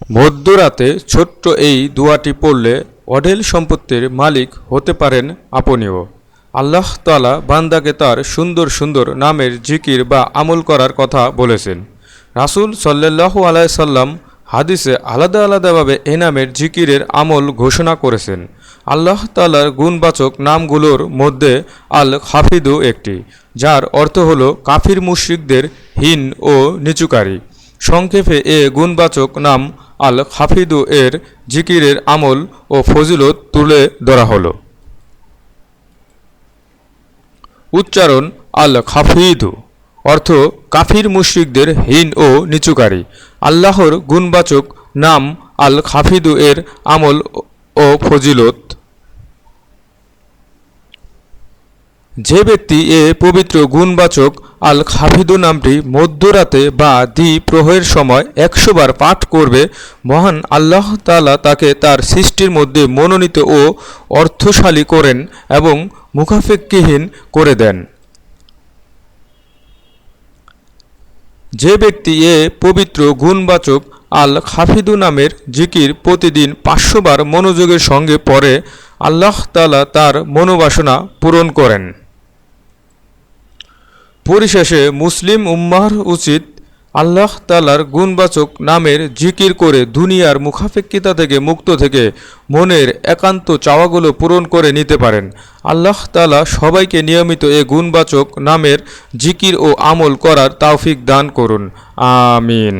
মধ্যরাতে ছোট্ট এই দোয়াটি পড়লে অঢেল সম্পত্তির মালিক হতে পারেন আপনিও। আল্লাহ তাআলা বান্দাকে তার সুন্দর সুন্দর নামের জিকির বা আমল করার কথা বলেছেন। রাসূল সাল্লাল্লাহু আলাইহি সাল্লাম হাদিসে আলাদা আলাদাভাবে এই নামের জিকিরের আমল ঘোষণা করেছেন। আল্লাহ তাআলার গুণবাচক নামগুলোর মধ্যে আল হাফিদু একটি, যার অর্থ হলো কাফির মুশরিকদের হীন ও নিচুকারী। সংক্ষেপে এ গুণবাচক নাম আল হাফিদু এর জিকিরের আমল ও ফজিলত তুলে ধরা হলো। উচ্চারণ: আল হাফিদু অর্থ কাফির মুশরিকদের হীন ও নিচুকারী। আল্লাহর গুণবাচক নাম আল হাফিদু এর আমল ও ফজিলত: যে ব্যক্তি এ পবিত্র গুণবাচক আল হাফিদু নামটি মধ্যরাতে বা দ্বিপ্রহরের সময় 100 বার পাঠ করবে, মহান আল্লাহ তাআলা তাকে তার সৃষ্টির মধ্যে মনোনীত ও অর্থশালী করেন এবং মুখাপেক্ষীহীন করে দেন। যে ব্যক্তি এ পবিত্র গুণবাচক আল হাফিদু নামের জিকির প্রতিদিন 500 বার মনোযোগের সঙ্গে পড়ে, আল্লাহ তাআলা তার মনোবাসনা পূরণ করেন। পরিশেষে মুসলিম উম্মাহর উচিত আল্লাহ তাআলার গুণবাচক নামের জিকির করে দুনিয়ার মুখাপেক্ষিতা থেকে মুক্ত থেকে মনের একান্ত চাওয়াগুলো পূরণ করে নিতে পারেন। আল্লাহ তাআলা সবাইকে নিয়মিত এ গুণবাচক নামের জিকির ও আমল করার তৌফিক দান করুন। আমিন।